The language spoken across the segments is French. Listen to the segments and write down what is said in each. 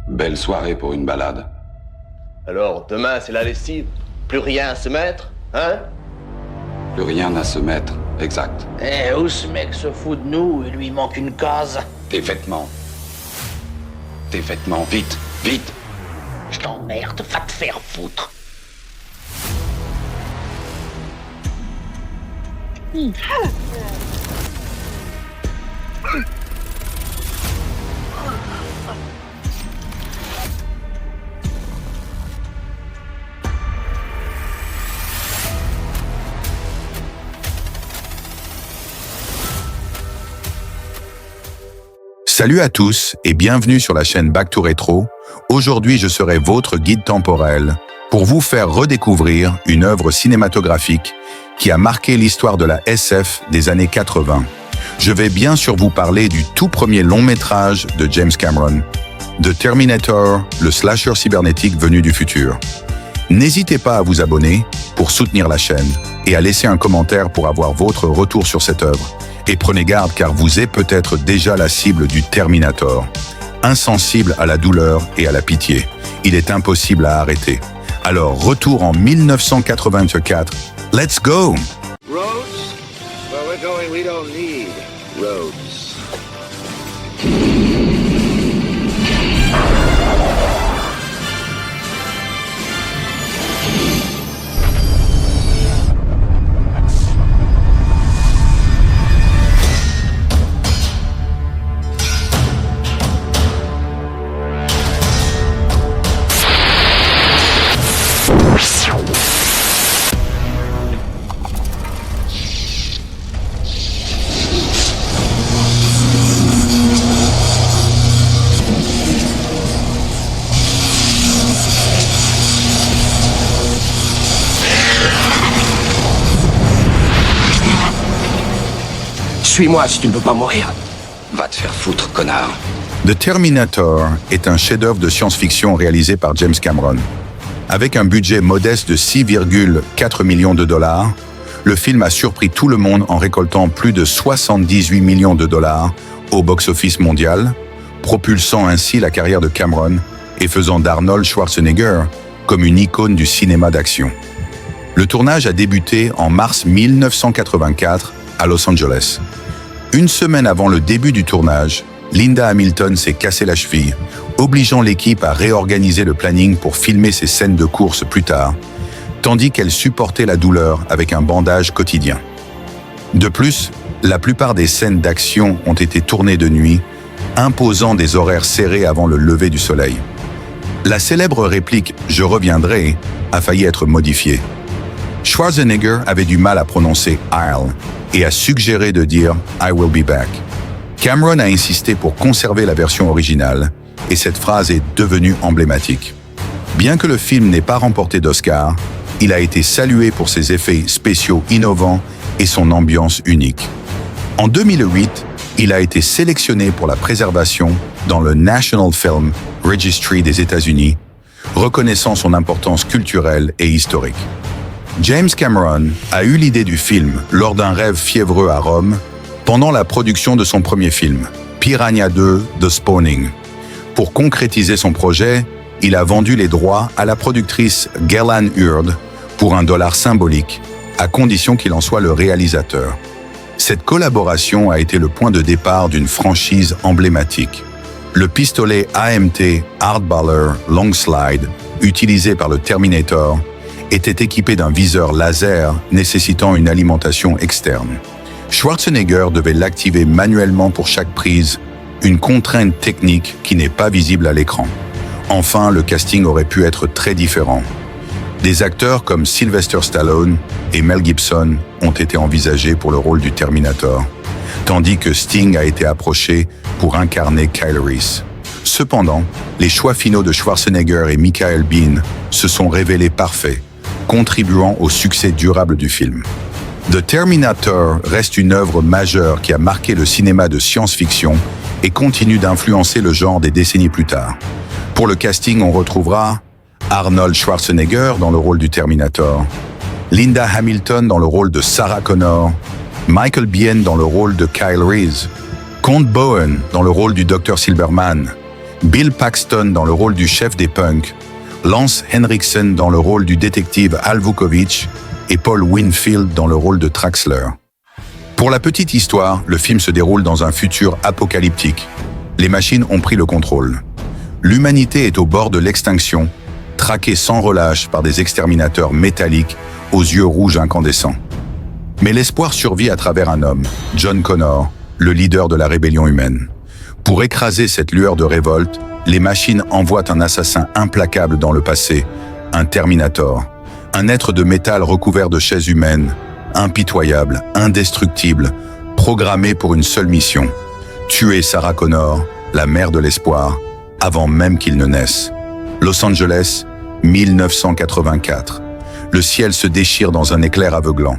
Belle soirée pour une balade. Alors, demain, c'est la lessive. Plus rien à se mettre, hein? Plus rien à se mettre, exact. Eh, où ce mec se fout de nous? Il lui manque une case. Tes vêtements. Tes vêtements, vite, vite. Je t'emmerde, va te faire foutre. Salut à tous et bienvenue sur la chaîne Back to Retro. Aujourd'hui, je serai votre guide temporel pour vous faire redécouvrir une œuvre cinématographique qui a marqué l'histoire de la SF des années 80. Je vais bien sûr vous parler du tout premier long métrage de James Cameron, The Terminator, le slasher cybernétique venu du futur. N'hésitez pas à vous abonner pour soutenir la chaîne et à laisser un commentaire pour avoir votre retour sur cette œuvre. Et prenez garde car vous êtes peut-être déjà la cible du Terminator. Insensible à la douleur et à la pitié, il est impossible à arrêter. Alors, retour en 1984. Let's go! Roads? Where we're going, we don't need roads. Suis-moi si tu ne veux pas mourir. Va te faire foutre, connard. The Terminator est un chef-d'œuvre de science-fiction réalisé par James Cameron. Avec un budget modeste de 6,4 millions de dollars, le film a surpris tout le monde en récoltant plus de 78 millions de dollars au box-office mondial, propulsant ainsi la carrière de Cameron et faisant d'Arnold Schwarzenegger comme une icône du cinéma d'action. Le tournage a débuté en mars 1984 à Los Angeles. Une semaine avant le début du tournage, Linda Hamilton s'est cassé la cheville, obligeant l'équipe à réorganiser le planning pour filmer ses scènes de course plus tard, tandis qu'elle supportait la douleur avec un bandage quotidien. De plus, la plupart des scènes d'action ont été tournées de nuit, imposant des horaires serrés avant le lever du soleil. La célèbre réplique « Je reviendrai » a failli être modifiée. Schwarzenegger avait du mal à prononcer « I'll » et a suggéré de dire « I will be back ». Cameron a insisté pour conserver la version originale, et cette phrase est devenue emblématique. Bien que le film n'ait pas remporté d'Oscar, il a été salué pour ses effets spéciaux innovants et son ambiance unique. En 2008, il a été sélectionné pour la préservation dans le National Film Registry des États-Unis, reconnaissant son importance culturelle et historique. James Cameron a eu l'idée du film lors d'un rêve fiévreux à Rome pendant la production de son premier film, Piranha 2 The Spawning. Pour concrétiser son projet, il a vendu les droits à la productrice Gillian Hurd pour $1 symbolique, à condition qu'il en soit le réalisateur. Cette collaboration a été le point de départ d'une franchise emblématique. Le pistolet AMT Hardballer Long Slide, utilisé par le Terminator, était équipé d'un viseur laser nécessitant une alimentation externe. Schwarzenegger devait l'activer manuellement pour chaque prise, une contrainte technique qui n'est pas visible à l'écran. Enfin, le casting aurait pu être très différent. Des acteurs comme Sylvester Stallone et Mel Gibson ont été envisagés pour le rôle du Terminator, tandis que Sting a été approché pour incarner Kyle Reese. Cependant, les choix finaux de Schwarzenegger et Michael Biehn se sont révélés parfaits, contribuant au succès durable du film. The Terminator reste une œuvre majeure qui a marqué le cinéma de science-fiction et continue d'influencer le genre des décennies plus tard. Pour le casting, on retrouvera Arnold Schwarzenegger dans le rôle du Terminator, Linda Hamilton dans le rôle de Sarah Connor, Michael Biehn dans le rôle de Kyle Reese, Count Bowen dans le rôle du Dr Silberman, Bill Paxton dans le rôle du chef des punks, Lance Henriksen dans le rôle du détective Al Vukovich et Paul Winfield dans le rôle de Traxler. Pour la petite histoire, le film se déroule dans un futur apocalyptique. Les machines ont pris le contrôle. L'humanité est au bord de l'extinction, traquée sans relâche par des exterminateurs métalliques aux yeux rouges incandescents. Mais l'espoir survit à travers un homme, John Connor, le leader de la rébellion humaine. Pour écraser cette lueur de révolte, les machines envoient un assassin implacable dans le passé, un Terminator, un être de métal recouvert de chaises humaines, impitoyable, indestructible, programmé pour une seule mission, tuer Sarah Connor, la mère de l'espoir, avant même qu'il ne naisse. Los Angeles, 1984. Le ciel se déchire dans un éclair aveuglant.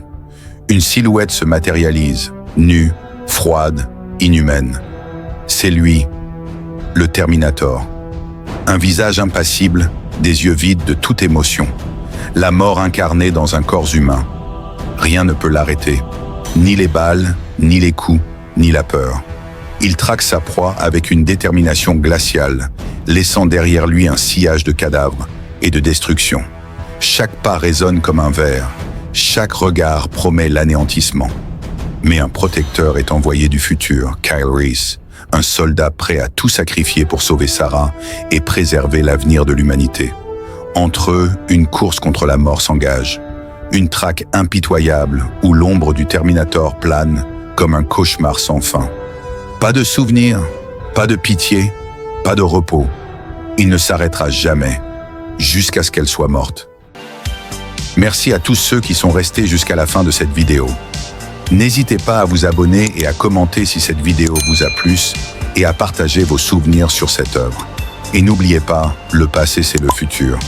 Une silhouette se matérialise, nue, froide, inhumaine. C'est lui, le Terminator. Un visage impassible, des yeux vides de toute émotion. La mort incarnée dans un corps humain. Rien ne peut l'arrêter. Ni les balles, ni les coups, ni la peur. Il traque sa proie avec une détermination glaciale, laissant derrière lui un sillage de cadavres et de destruction. Chaque pas résonne comme un ver. Chaque regard promet l'anéantissement. Mais un protecteur est envoyé du futur, Kyle Reese, un soldat prêt à tout sacrifier pour sauver Sarah et préserver l'avenir de l'humanité. Entre eux, une course contre la mort s'engage. Une traque impitoyable où l'ombre du Terminator plane comme un cauchemar sans fin. Pas de souvenirs, pas de pitié, pas de repos. Il ne s'arrêtera jamais, jusqu'à ce qu'elle soit morte. Merci à tous ceux qui sont restés jusqu'à la fin de cette vidéo. N'hésitez pas à vous abonner et à commenter si cette vidéo vous a plu et à partager vos souvenirs sur cette œuvre. Et n'oubliez pas, le passé c'est le futur.